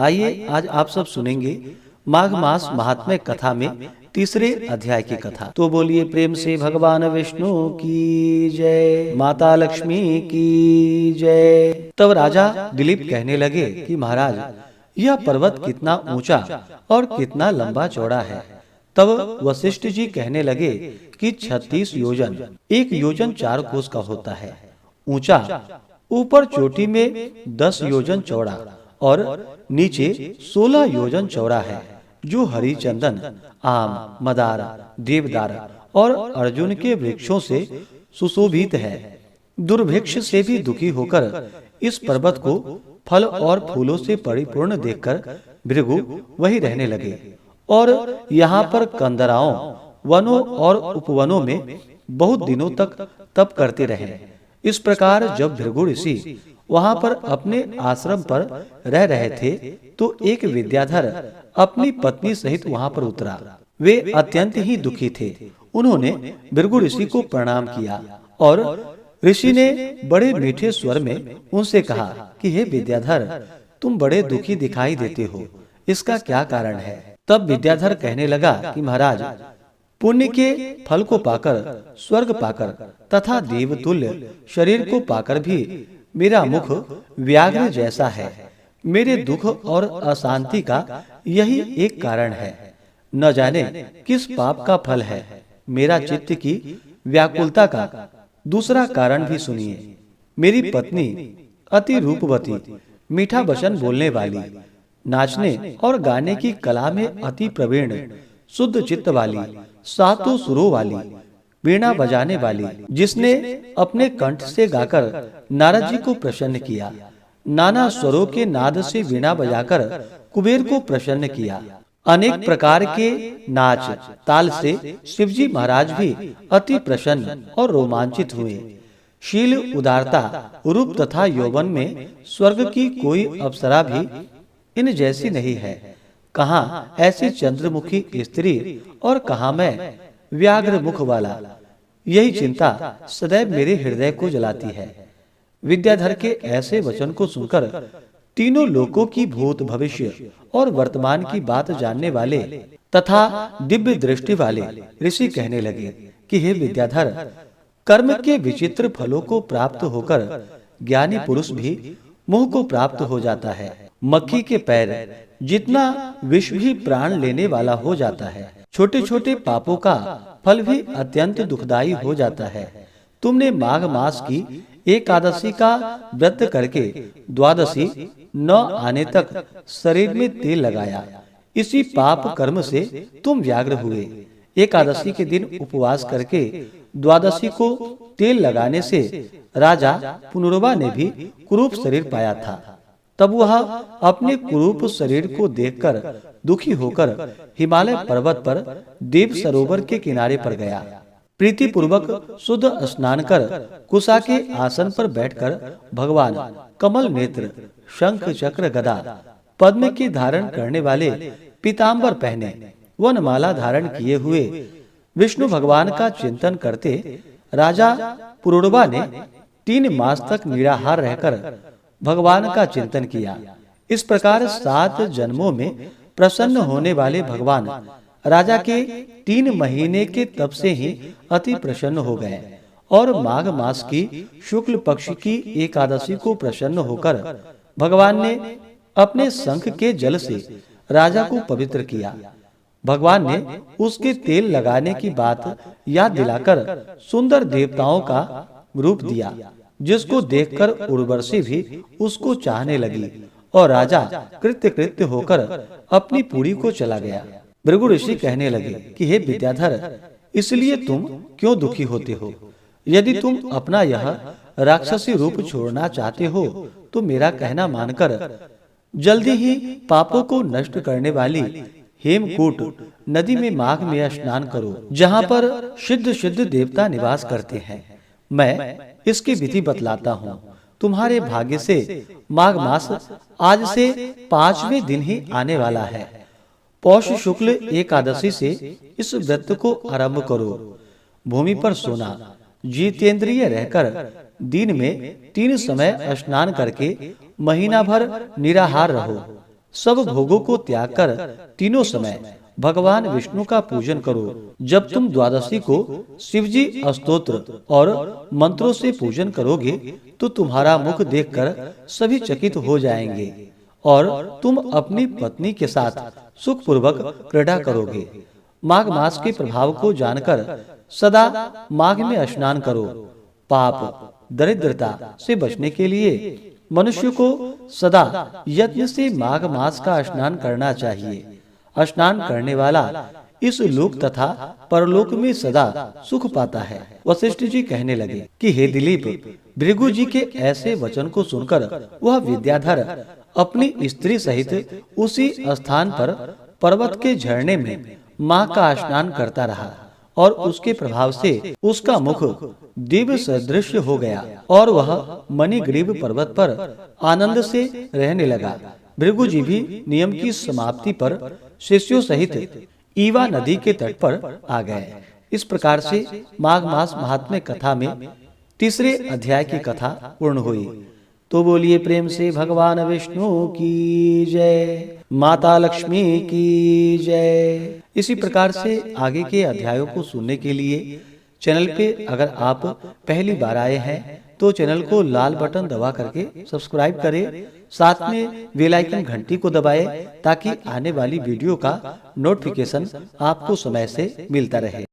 आइए आज आप सब सुनेंगे माघ मास महात्म्य कथा में तीसरे अध्याय की कथा। तो बोलिए प्रेम से भगवान विष्णु की जय, माता लक्ष्मी की जय। तब राजा दिलीप कहने लगे कि महाराज, यह पर्वत कितना ऊंचा और कितना लंबा चौड़ा है। तब वशिष्ठ जी कहने लगे कि 36 योजन, 1 योजन 4 कोस का होता है ऊंचा, ऊपर चोटी में 10 योजन चौड़ा और नीचे 16 योजन चौड़ा है, जो हरी चंदन, आम, मदार, देवदार और अर्जुन के वृक्षों से सुशोभित है। दुर्भिक्ष से भी दुखी होकर इस पर्वत को फल और फूलों से परिपूर्ण देखकर भृगु वही रहने लगे और यहाँ पर कंदराओं, वनों और उपवनों में बहुत दिनों तक तप करते रहे। इस प्रकार जब भृगु ऋषि वहां पर अपने आश्रम पर रह रहे थे तो एक विद्याधर अपनी पत्नी सहित वहां पर उतरा। वे अत्यंत ही दुखी थे। उन्होंने भृगु ऋषि को प्रणाम किया और ऋषि ने बड़े मीठे स्वर में उनसे कहा कि हे विद्याधर, तुम बड़े दुखी दिखाई देते हो, इसका क्या कारण है? तब विद्याधर कहने लगा कि महाराज, पुण्य के फल को पाकर, स्वर्ग पाकर तथा देवतुल्य शरीर को पाकर भी मेरा मुख व्याघ्र जैसा है। मेरे दुख और अशांति का यही एक कारण है। न जाने किस पाप का फल है। मेरा चित्त की व्याकुलता का दूसरा कारण भी सुनिए। मेरी पत्नी अति रूपवती, मीठा वचन बोलने वाली, नाचने और गाने की कला में अति प्रवीण, शुद्ध चित्त वाली, सातों सुरों वाली, वीणा बजाने वाली, जिसने अपने कंठ से गाकर नारद जी को प्रसन्न किया, नाना स्वरों के नाद से वीणा बजाकर कुबेर को प्रसन्न किया, अनेक प्रकार के नाच ताल से शिवजी महाराज भी अति प्रसन्न और रोमांचित हुए। शील, उदारता, रूप तथा यौवन में स्वर्ग की कोई अप्सरा भी इन जैसी नहीं है। कहाँ ऐसी चंद्रमुखी स्त्री और कहाँ मैं व्याघ्र मुख वाला। यही चिंता सदैव मेरे हृदय को जलाती है। विद्याधर के ऐसे वचन को सुनकर तीनों लोकों की भूत, भविष्य और वर्तमान की बात जानने वाले तथा दिव्य दृष्टि वाले ऋषि कहने लगे कि हे विद्याधर, कर्म के विचित्र फलों को प्राप्त होकर ज्ञानी पुरुष भी मोह को प्राप्त हो जाता है। मक्खी के पैर जितना विष भी प्राण लेने वाला हो जाता है। छोटे छोटे पापों का फल भी अत्यंत दुखदायी हो जाता है। तुमने माघ मास की एकादशी का व्रत करके द्वादशी न आने तक शरीर में तेल लगाया। इसी पाप कर्म से तुम व्याघ्र हुए। एकादशी के दिन उपवास करके द्वादशी को तेल लगाने से राजा पुनर्वा ने भी कुरूप शरीर पाया था। तब वह अपने कुरूप शरीर को देखकर दुखी होकर हिमालय पर्वत पर देव सरोवर के किनारे पर गया। प्रीति पूर्वक शुद्ध स्नान कर कुशा के आसन पर बैठकर भगवान कमल नेत्र, शंख, चक्र, गदा, पद्म की धारण करने वाले, पीताम्बर पहने, वनमाला धारण किए हुए विष्णु भगवान का चिंतन करते राजा पुरुरवा ने 3 मास तक निराहार रहकर भगवान का चिंतन किया। इस प्रकार 7 जन्मों में प्रसन्न होने वाले भगवान राजा के 3 महीने के तप से ही अति प्रसन्न हो गए और माघ मास की शुक्ल पक्ष की एकादशी को प्रसन्न होकर भगवान ने अपने शंख के जल से राजा को पवित्र किया। भगवान ने उसके तेल लगाने की बात याद दिलाकर सुंदर देवताओं का रूप दिया, जिसको देखकर उर्वशी भी उसको चाहने लगी और राजा कृत्य कृत्य होकर अपनी पुरी को चला गया। भृगु ऋषि कहने लगे कि हे विद्याधर, इसलिए तुम क्यों दुखी होते हो? यदि तुम अपना यह राक्षसी रूप छोड़ना चाहते हो तो मेरा कहना मानकर जल्दी ही पापों को नष्ट करने वाली हेमकूट नदी में माघ में स्नान करो, जहाँ पर सिद्ध सिद्ध देवता निवास करते हैं। मैं इसकी विधि बतलाता हूँ। तुम्हारे भाग्य से माघ मास आज से 5वें दिन ही आने वाला है। पौष शुक्ल एकादशी से इस व्रत को आरंभ करो। भूमि पर सोना, जितेंद्रिय रहकर दिन में 3 समय स्नान करके महीना भर निराहार रहो। सब भोगों को त्याग कर तीनों समय भगवान विष्णु का पूजन करो। जब तुम द्वादशी को शिवजी स्तोत्र और मंत्रों से पूजन करोगे तो तुम्हारा मुख देखकर सभी चकित हो जाएंगे और तुम अपनी पत्नी के साथ सुख पूर्वक क्रीड़ा करोगे। माघ मास के प्रभाव को जानकर सदा माघ में स्नान करो। पाप दरिद्रता से बचने के लिए मनुष्य को सदा यत्न से माघ मास का स्नान करना चाहिए। स्नान करने वाला इस लोक तथा परलोक में सदा सुख पाता है। वशिष्ठ जी कहने लगे कि हे दिलीप, भृगु जी के ऐसे वचन को सुनकर वह विद्याधर अपनी स्त्री सहित उसी स्थान पर पर्वत के झरने में माँ का स्नान करता रहा और उसके प्रभाव से उसका मुख दिव्य सदृश हो गया और वह मणिग्रीव पर्वत पर आनंद से रहने लगा। भृगु जी भी नियम की समाप्ति पर शिष्यों सहित ईवा नदी के तट पर आ गए। इस प्रकार से माघ मास महात्म्य कथा में तीसरे अध्याय की कथा पूर्ण हुई। तो बोलिए प्रेम से भगवान विष्णु की जय, माता लक्ष्मी की जय। इसी प्रकार से आगे के अध्यायों को सुनने के लिए चैनल पे अगर आप पहली बार आए हैं तो चैनल को लाल बटन दबा करके सब्सक्राइब करें, साथ में बेल आइकन घंटी को दबाएं ताकि आने वाली वीडियो का नोटिफिकेशन आपको समय से मिलता रहे।